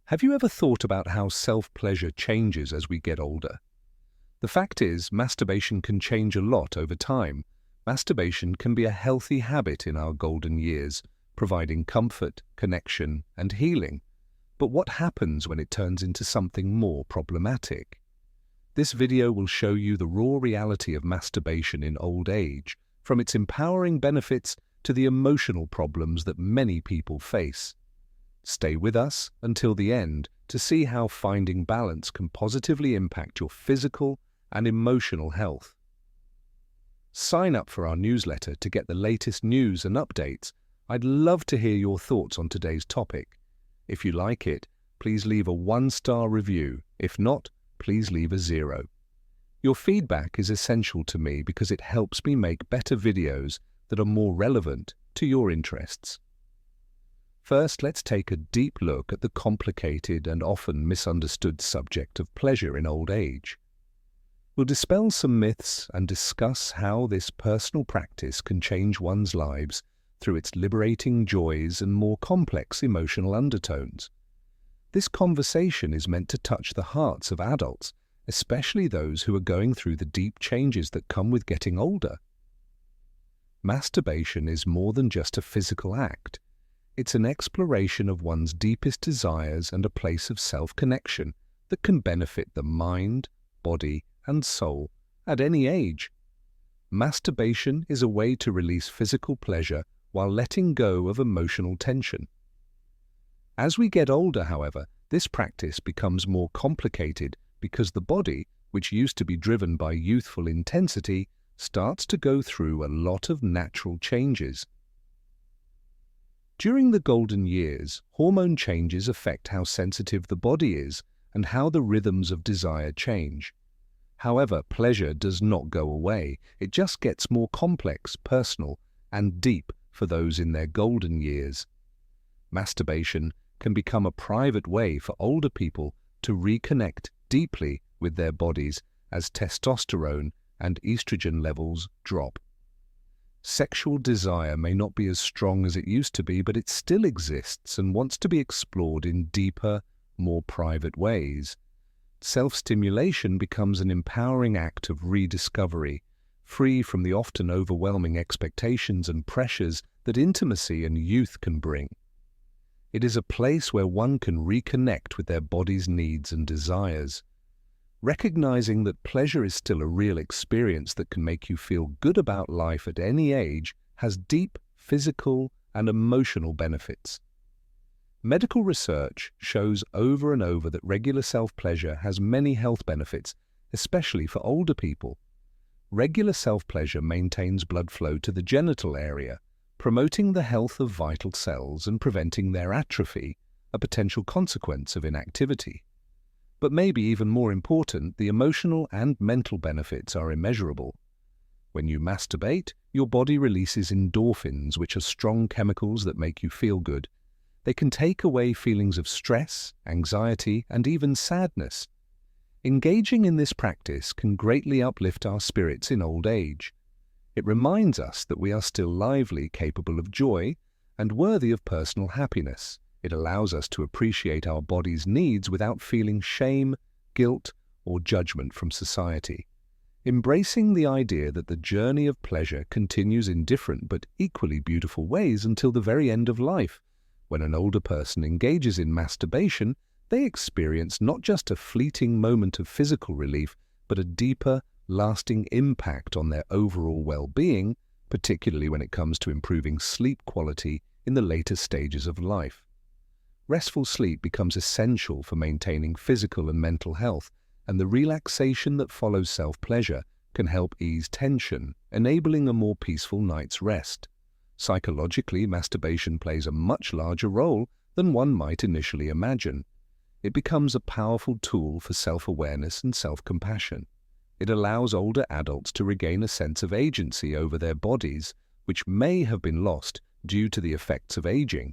Have you ever thought about how self-pleasure changes as we get older? The fact is, masturbation can change a lot over time. Masturbation can be a healthy habit in our golden years, providing comfort, connection, and healing. But what happens when it turns into something more problematic? This video will show you the raw reality of masturbation in old age, from its empowering benefits to the emotional problems that many people face. Stay with us until the end to see how finding balance can positively impact your physical and emotional health. Sign up for our newsletter to get the latest news and updates. I'd love to hear your thoughts on today's topic. If you like it, please leave a 1-star review. If not, please leave a 0. Your feedback is essential to me because it helps me make better videos that are more relevant to your interests. First, let's take a deep look at the complicated and often misunderstood subject of pleasure in old age. We'll dispel some myths and discuss how this personal practice can change one's lives through its liberating joys and more complex emotional undertones. This conversation is meant to touch the hearts of adults, especially those who are going through the deep changes that come with getting older. Masturbation is more than just a physical act. It's an exploration of one's deepest desires and a place of self-connection that can benefit the mind, body, and soul at any age. Masturbation is a way to release physical pleasure while letting go of emotional tension. As we get older, however, this practice becomes more complicated because the body, which used to be driven by youthful intensity, starts to go through a lot of natural changes. During the golden years, hormone changes affect how sensitive the body is and how the rhythms of desire change. However, pleasure does not go away. It just gets more complex, personal, and deep for those in their golden years. Masturbation can become a private way for older people to reconnect deeply with their bodies as testosterone and estrogen levels drop. Sexual desire may not be as strong as it used to be, but it still exists and wants to be explored in deeper, more private ways. Self-stimulation becomes an empowering act of rediscovery, free from the often overwhelming expectations and pressures that intimacy and youth can bring. It is a place where one can reconnect with their body's needs and desires. Recognizing that pleasure is still a real experience that can make you feel good about life at any age has deep physical and emotional benefits. Medical research shows over and over that regular self-pleasure has many health benefits, especially for older people. Regular self-pleasure maintains blood flow to the genital area, promoting the health of vital cells and preventing their atrophy, a potential consequence of inactivity. But maybe even more important, the emotional and mental benefits are immeasurable. When you masturbate, your body releases endorphins, which are strong chemicals that make you feel good. They can take away feelings of stress, anxiety, and even sadness. Engaging in this practice can greatly uplift our spirits in old age. It reminds us that we are still lively, capable of joy, and worthy of personal happiness. It allows us to appreciate our body's needs without feeling shame, guilt, or judgment from society. Embracing the idea that the journey of pleasure continues in different but equally beautiful ways until the very end of life. When an older person engages in masturbation, they experience not just a fleeting moment of physical relief, but a deeper, lasting impact on their overall well-being, particularly when it comes to improving sleep quality in the later stages of life. Restful sleep becomes essential for maintaining physical and mental health, and the relaxation that follows self-pleasure can help ease tension, enabling a more peaceful night's rest. Psychologically, masturbation plays a much larger role than one might initially imagine. It becomes a powerful tool for self-awareness and self-compassion. It allows older adults to regain a sense of agency over their bodies, which may have been lost due to the effects of aging.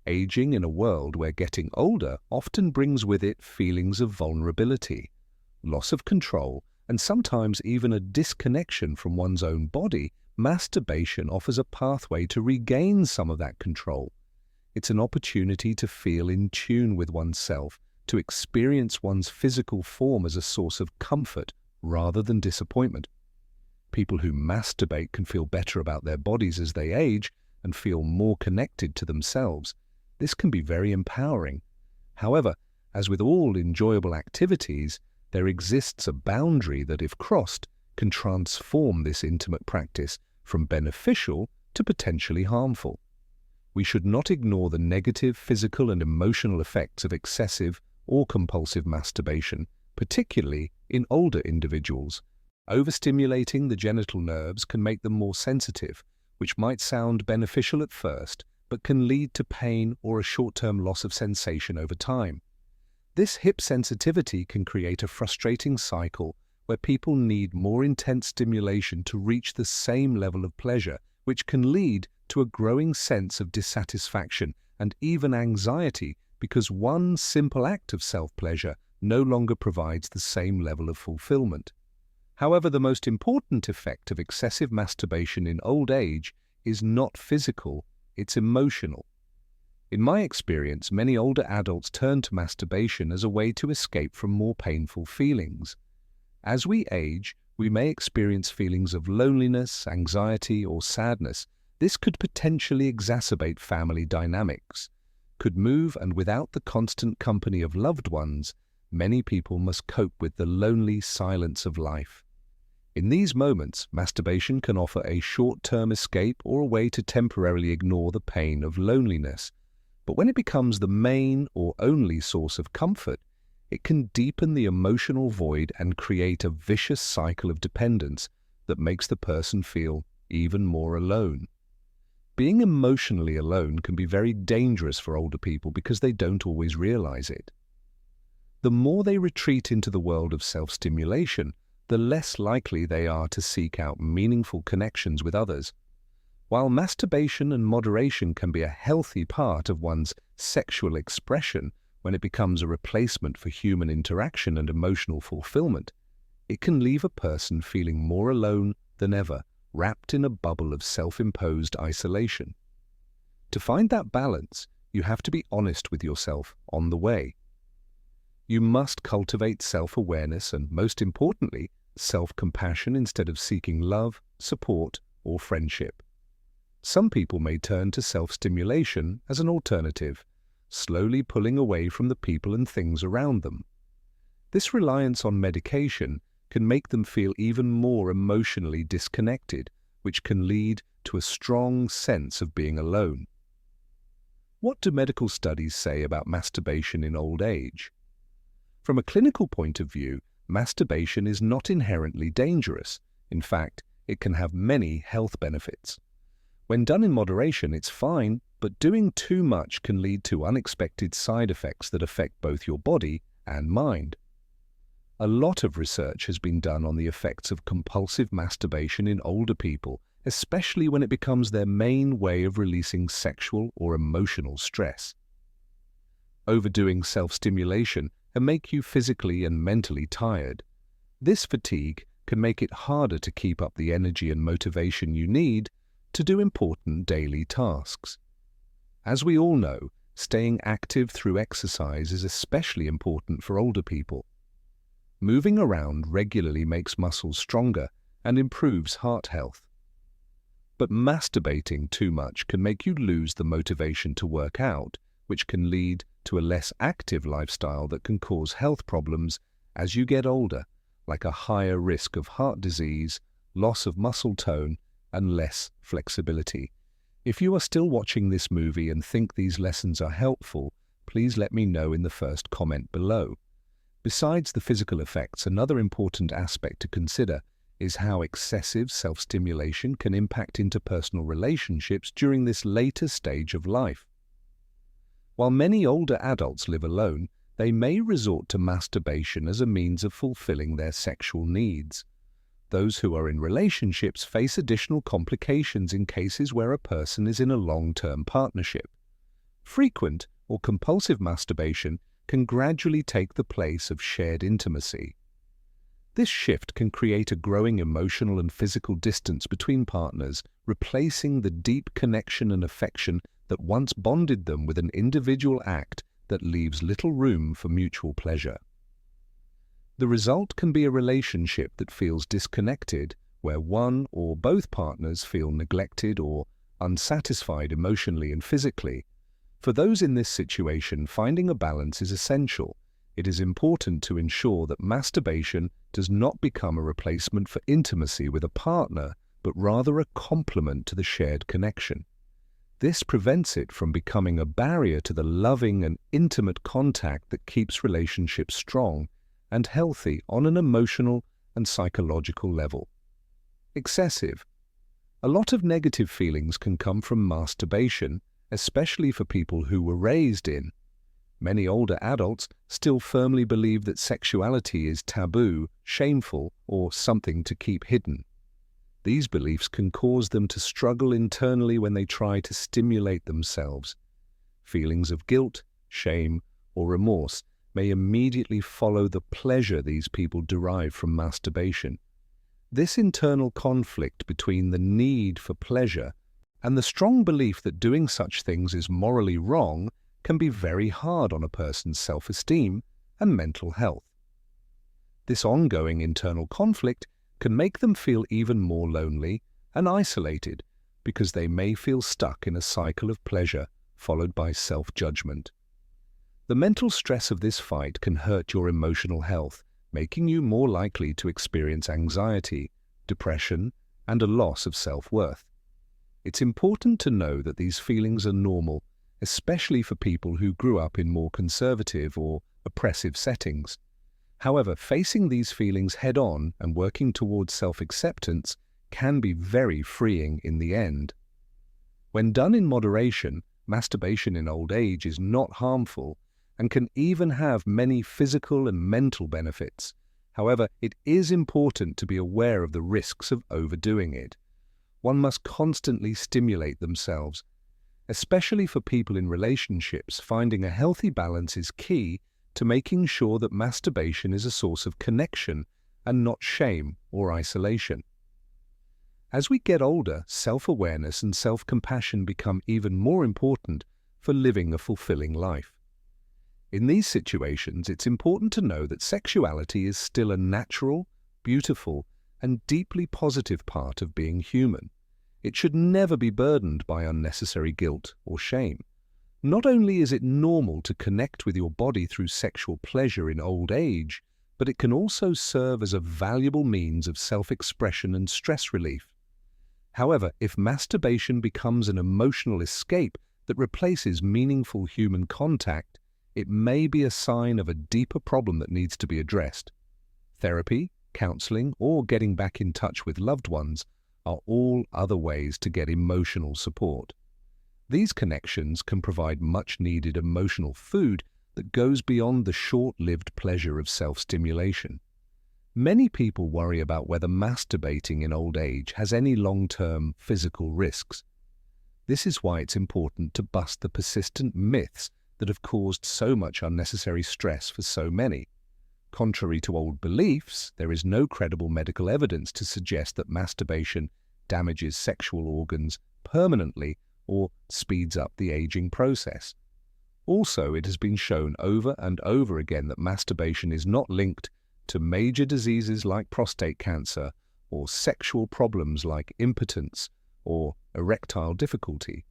Aging in a world where getting older often brings with it feelings of vulnerability, loss of control, and sometimes even a disconnection from one's own body, masturbation offers a pathway to regain some of that control. It's an opportunity to feel in tune with oneself, to experience one's physical form as a source of comfort rather than disappointment. People who masturbate can feel better about their bodies as they age and feel more connected to themselves. This can be very empowering. However, as with all enjoyable activities, there exists a boundary that, if crossed, can transform this intimate practice from beneficial to potentially harmful. We should not ignore the negative physical and emotional effects of excessive or compulsive masturbation, particularly in older individuals. Overstimulating the genital nerves can make them more sensitive, which might sound beneficial at first, but can lead to pain or a short-term loss of sensation over time. This hypersensitivity can create a frustrating cycle where people need more intense stimulation to reach the same level of pleasure, which can lead to a growing sense of dissatisfaction and even anxiety because one simple act of self-pleasure no longer provides the same level of fulfillment. However, the most important effect of excessive masturbation in old age is not physical, it's emotional. In my experience, many older adults turn to masturbation as a way to escape from more painful feelings. As we age, we may experience feelings of loneliness, anxiety, or sadness. This could potentially exacerbate family dynamics. And without the constant company of loved ones, many people must cope with the lonely silence of life. In these moments, masturbation can offer a short-term escape or a way to temporarily ignore the pain of loneliness. But when it becomes the main or only source of comfort, it can deepen the emotional void and create a vicious cycle of dependence that makes the person feel even more alone. Being emotionally alone can be very dangerous for older people because they don't always realize it. The more they retreat into the world of self-stimulation, the less likely they are to seek out meaningful connections with others. While masturbation and moderation can be a healthy part of one's sexual expression when it becomes a replacement for human interaction and emotional fulfillment, it can leave a person feeling more alone than ever, wrapped in a bubble of self-imposed isolation. To find that balance, you have to be honest with yourself on the way. You must cultivate self-awareness and, most importantly, self-compassion instead of seeking love, support, or friendship. Some people may turn to self-stimulation as an alternative, slowly pulling away from the people and things around them. This reliance on medication can make them feel even more emotionally disconnected, which can lead to a strong sense of being alone. What do medical studies say about masturbation in old age? From a clinical point of view, masturbation is not inherently dangerous. In fact, it can have many health benefits. When done in moderation, it's fine, but doing too much can lead to unexpected side effects that affect both your body and mind. A lot of research has been done on the effects of compulsive masturbation in older people, especially when it becomes their main way of releasing sexual or emotional stress. Overdoing self-stimulation can make you physically and mentally tired. This fatigue can make it harder to keep up the energy and motivation you need to do important daily tasks. As we all know, staying active through exercise is especially important for older people. Moving around regularly makes muscles stronger and improves heart health. But masturbating too much can make you lose the motivation to work out, which can lead to a less active lifestyle that can cause health problems as you get older, like a higher risk of heart disease, loss of muscle tone, and less flexibility. If you are still watching this movie and think these lessons are helpful, please let me know in the first comment below. Besides the physical effects, another important aspect to consider is how excessive self-stimulation can impact interpersonal relationships during this later stage of life. While many older adults live alone, they may resort to masturbation as a means of fulfilling their sexual needs. Those who are in relationships face additional complications in cases where a person is in a long-term partnership. Frequent or compulsive masturbation can gradually take the place of shared intimacy. This shift can create a growing emotional and physical distance between partners, replacing the deep connection and affection that once bonded them with an individual act that leaves little room for mutual pleasure. The result can be a relationship that feels disconnected, where one or both partners feel neglected or unsatisfied emotionally and physically. For those in this situation, finding a balance is essential. It is important to ensure that masturbation does not become a replacement for intimacy with a partner, but rather a complement to the shared connection. This prevents it from becoming a barrier to the loving and intimate contact that keeps relationships strong and healthy on an emotional and psychological level. Excessive. A lot of negative feelings can come from masturbation, especially for people who were raised in. Many older adults still firmly believe that sexuality is taboo, shameful, or something to keep hidden. These beliefs can cause them to struggle internally when they try to stimulate themselves. Feelings of guilt, shame, or remorse may immediately follow the pleasure these people derive from masturbation. This internal conflict between the need for pleasure and the strong belief that doing such things is morally wrong can be very hard on a person's self-esteem and mental health. This ongoing internal conflict can make them feel even more lonely and isolated because they may feel stuck in a cycle of pleasure followed by self-judgment. The mental stress of this fight can hurt your emotional health, making you more likely to experience anxiety, depression, and a loss of self-worth. It's important to know that these feelings are normal, especially for people who grew up in more conservative or oppressive settings. However, facing these feelings head-on and working towards self-acceptance can be very freeing in the end. When done in moderation, masturbation in old age is not harmful and can even have many physical and mental benefits. However, it is important to be aware of the risks of overdoing it. One must constantly stimulate themselves. Especially for people in relationships, finding a healthy balance is key to making sure that masturbation is a source of connection and not shame or isolation. As we get older, self-awareness and self-compassion become even more important for living a fulfilling life. In these situations, it's important to know that sexuality is still a natural, beautiful, and deeply positive part of being human. It should never be burdened by unnecessary guilt or shame. Not only is it normal to connect with your body through sexual pleasure in old age, but it can also serve as a valuable means of self-expression and stress relief. However, if masturbation becomes an emotional escape that replaces meaningful human contact, it may be a sign of a deeper problem that needs to be addressed. Therapy, counseling, or getting back in touch with loved ones are all other ways to get emotional support. These connections can provide much-needed emotional food that goes beyond the short-lived pleasure of self-stimulation. Many people worry about whether masturbating in old age has any long-term physical risks. This is why it's important to bust the persistent myths that have caused so much unnecessary stress for so many. Contrary to old beliefs, there is no credible medical evidence to suggest that masturbation damages sexual organs permanently or speeds up the aging process. Also, it has been shown over and over again that masturbation is not linked to major diseases like prostate cancer or sexual problems like impotence or erectile difficulty.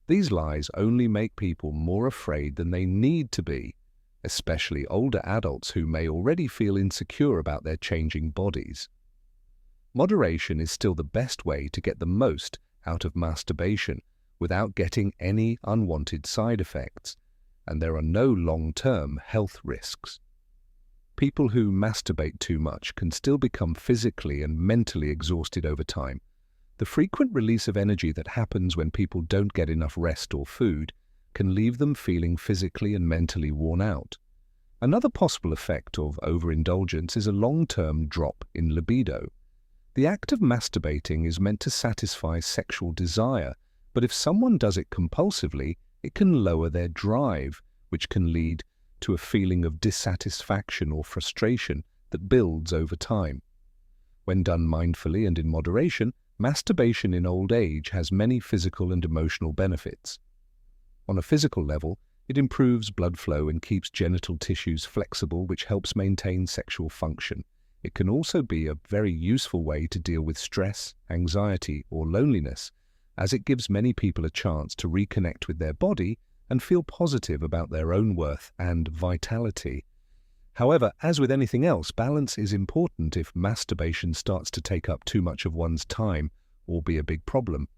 These lies only make people more afraid than they need to be, especially older adults who may already feel insecure about their changing bodies. Moderation is still the best way to get the most out of masturbation without getting any unwanted side effects, and there are no long-term health risks. People who masturbate too much can still become physically and mentally exhausted over time. The frequent release of energy that happens when people don't get enough rest or food can leave them feeling physically and mentally worn out. Another possible effect of overindulgence is a long-term drop in libido. The act of masturbating is meant to satisfy sexual desire, but if someone does it compulsively, it can lower their drive, which can lead to a feeling of dissatisfaction or frustration that builds over time. When done mindfully and in moderation, Masturbation in old age has many physical and emotional benefits. On a physical level, it improves blood flow and keeps genital tissues flexible, which helps maintain sexual function. It can also be a very useful way to deal with stress, anxiety, or loneliness, as it gives many people a chance to reconnect with their body and feel positive about their own worth and vitality. However, as with anything else, balance is important if masturbation starts to take up too much of one's time or be a big problem.